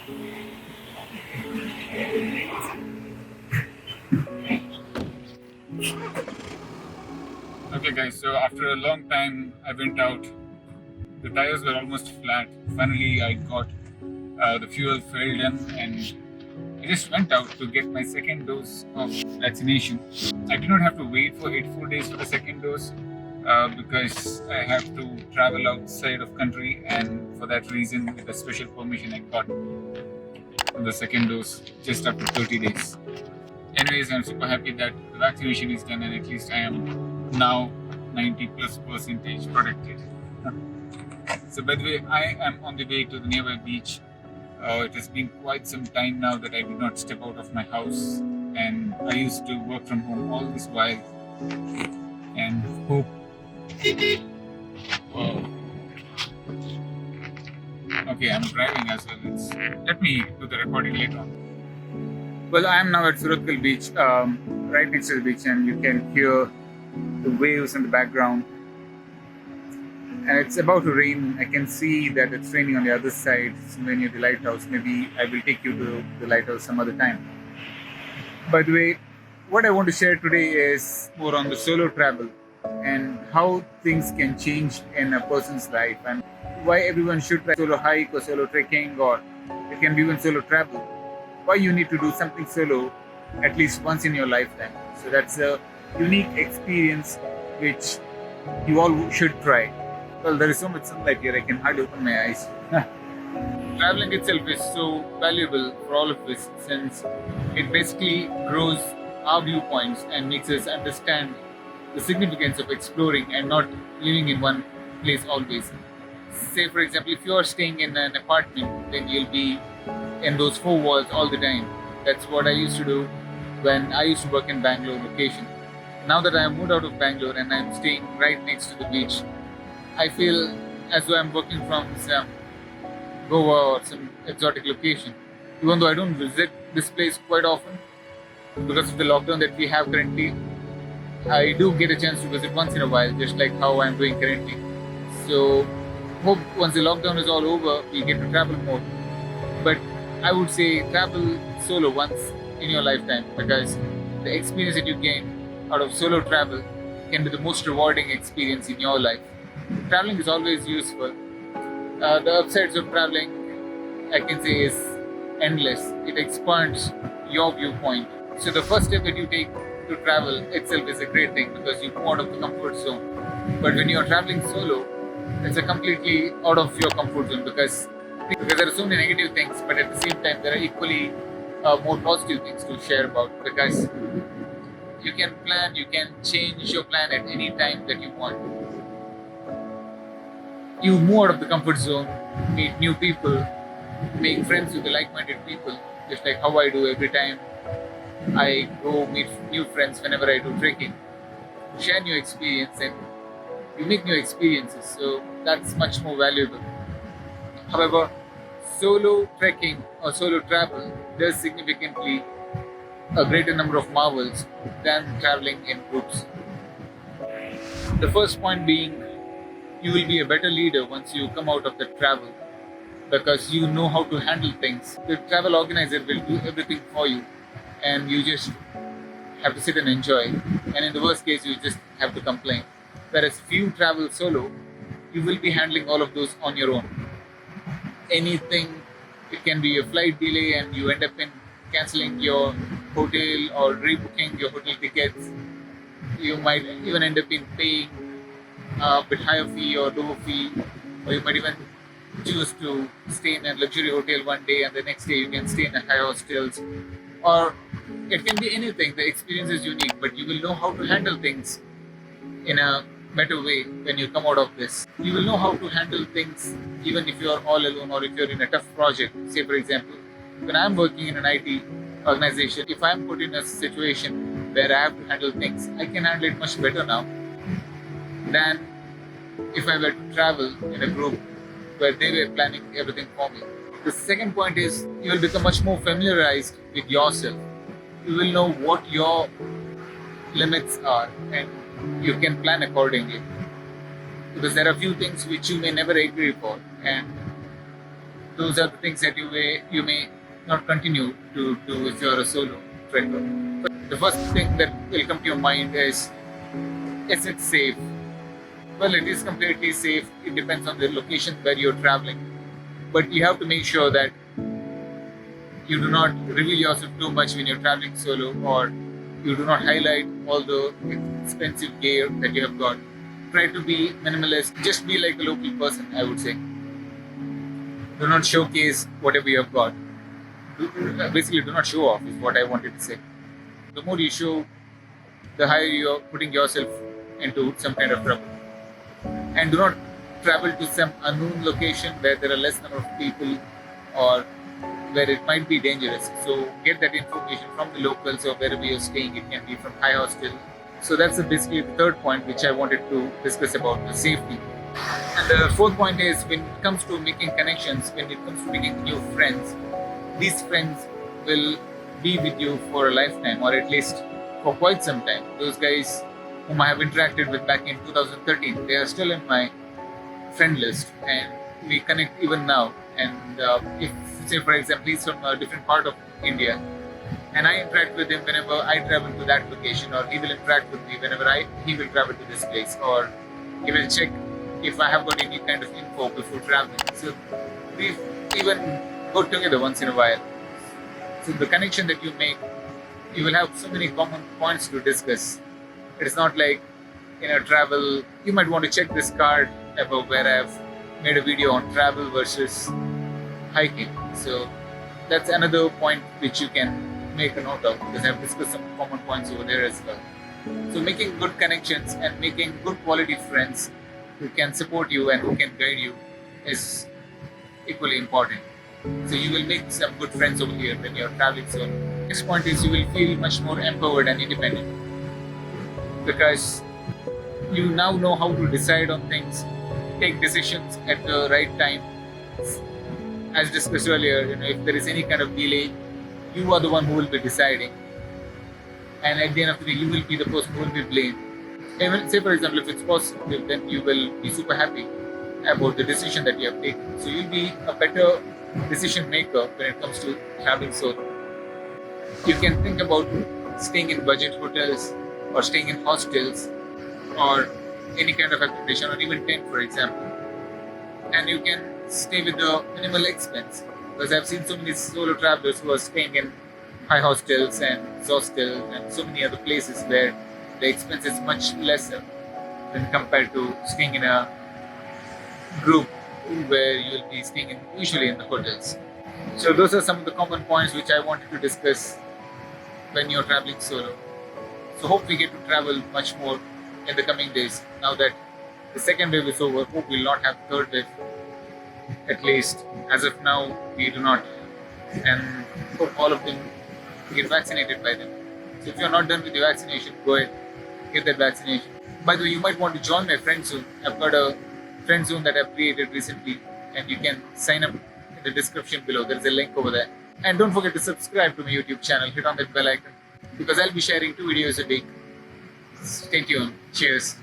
Okay, guys, so after a long time, I went out. The tires were almost flat. Finally, I got the fuel filled in, and I just went out to get my second dose of vaccination. I did not have to wait for 84 days for the second dose because I have to travel outside of country, and for that reason, with a special permission, I got the second dose just after 30 days. Anyways, I'm super happy that the vaccination is done, and at least I am now 90 plus percentage protected. So, by the way, I am on the way to the nearby beach. It has been quite some time now that I did not step out of my house, and I used to work from home all this while. And hope. Wow. Okay, I'm driving as well. Let me do the recording later on. Well, I am now at Surathkal Beach, right next to the beach, and you can hear the waves in the background. And it's about to rain. I can see that it's raining on the other side, somewhere near the lighthouse. Maybe I will take you to the lighthouse some other time. By the way, what I want to share today is more on the solo travel and how things can change in a person's life, and why everyone should try solo hike or solo trekking, or it can be even solo travel. Why you need to do something solo at least once in your lifetime. So that's a unique experience which you all should try. Well, there is so much sunlight here, I can hardly open my eyes. Traveling itself is so valuable for all of us since it basically grows our viewpoints and makes us understand the significance of exploring and not living in one place always. Say, for example, if you are staying in an apartment, then you'll be in those four walls all the time. That's what I used to do when I used to work in Bangalore location. Now that I have moved out of Bangalore and I'm staying right next to the beach, I feel as though I'm working from some Goa or some exotic location. Even though I don't visit this place quite often because of the lockdown that we have currently, I do get a chance to visit once in a while, just like how I'm doing currently. So, hope once the lockdown is all over, we get to travel more. But I would say travel solo once in your lifetime because the experience that you gain out of solo travel can be the most rewarding experience in your life. Traveling is always useful. The upsides of traveling, I can say, is endless. It expands your viewpoint. So the first step that you take to travel itself is a great thing because you move out of the comfort zone. But when you are traveling solo, it's a completely out of your comfort zone because there are so many negative things, but at the same time there are equally more positive things to share about because you can plan, you can change your plan at any time that you want. You move out of the comfort zone, meet new people, make friends with the like-minded people, just like how I do every time I go meet new friends whenever I do trekking. Share new experience and you make new experiences, so that's much more valuable. However, solo trekking or solo travel does significantly a greater number of marvels than traveling in groups. The first point being, you will be a better leader once you come out of the travel because you know how to handle things. The travel organizer will do everything for you, and you just have to sit and enjoy. And in the worst case, you just have to complain. Whereas if you travel solo, you will be handling all of those on your own. Anything, it can be a flight delay and you end up in cancelling your hotel or rebooking your hotel tickets. You might even end up in paying a bit higher fee or lower fee, or you might even choose to stay in a luxury hotel one day and the next day you can stay in a high hostels, or it can be anything. The experience is unique, but you will know how to handle things in a better way when you come out of this. You will know how to handle things even if you are all alone or if you're in a tough project. Say, for example, when I'm working in an IT organization, if I'm put in a situation where I have to handle things, I can handle it much better now than if I were to travel in a group where they were planning everything for me. The second point is you will become much more familiarized with yourself. You will know what your limits are and you can plan accordingly. Because there are few things which you may never agree for, and those are the things that you may not continue to do if you're a solo trekker. But the first thing that will come to your mind is it safe? Well, it is completely safe. It depends on the location where you're traveling. But you have to make sure that you do not reveal yourself too much when you're traveling solo, or you do not highlight all the expensive gear that you have got. Try to be minimalist. Just be like a local person, I would say. Do not showcase whatever you have got. Basically, do not show off, is what I wanted to say. The more you show, the higher you're putting yourself into some kind of trouble. And do not travel to some unknown location where there are less number of people, or where it might be dangerous. So get that information from the locals or wherever you're staying. It can be from high hostel. So that's basically the third point which I wanted to discuss about the safety. And the fourth point is, when it comes to making connections, when it comes to making new friends, these friends will be with you for a lifetime, or at least for quite some time. Those guys whom I have interacted with back in 2013, they are still in my friend list, and we connect even now. And if, say for example, he's from a different part of India, and I interact with him whenever I travel to that location, or he will interact with me whenever he will travel to this place, or he will check if I have got any kind of info before traveling. So we even go together once in a while. So the connection that you make, you will have so many common points to discuss. It is not like in a travel, you might want to check this card about where I have made a video on travel versus hiking. So that's another point which you can make a note of, because I have discussed some common points over there as well. So making good connections and making good quality friends who can support you and who can guide you is equally important. So you will make some good friends over here when you're traveling solo. Next point is, you will feel much more empowered and independent, because you now know how to decide on things, take decisions at the right time. As discussed earlier, if there is any kind of delay, you are the one who will be deciding, and at the end of the day, you will be the person who will be blamed. Even say for example, if it's positive, then you will be super happy about the decision that you have taken. So you'll be a better decision maker when it comes to traveling solo. You can think about staying in budget hotels, or staying in hostels, or any kind of accommodation, or even tent, for example. And you can stay with the minimal expense, because I've seen so many solo travelers who are staying in high hostels and hostels and so many other places where the expense is much lesser than compared to staying in a group where you'll be staying usually in the hotels. So those are some of the common points which I wanted to discuss when you're traveling solo. So hope we get to travel much more in the coming days. Now that the second wave is over, hope we'll not have third wave. At least as of now, we do not. And hope all of them get vaccinated by them. So if you're not done with your vaccination, go ahead, get that vaccination. By the way, you might want to join my friend zone. I've got a friend zone that I've created recently, and you can sign up in the description below. There's a link over there. And don't forget to subscribe to my YouTube channel. Hit on that bell icon, because I'll be sharing 2 videos a week. Stay tuned. Cheers.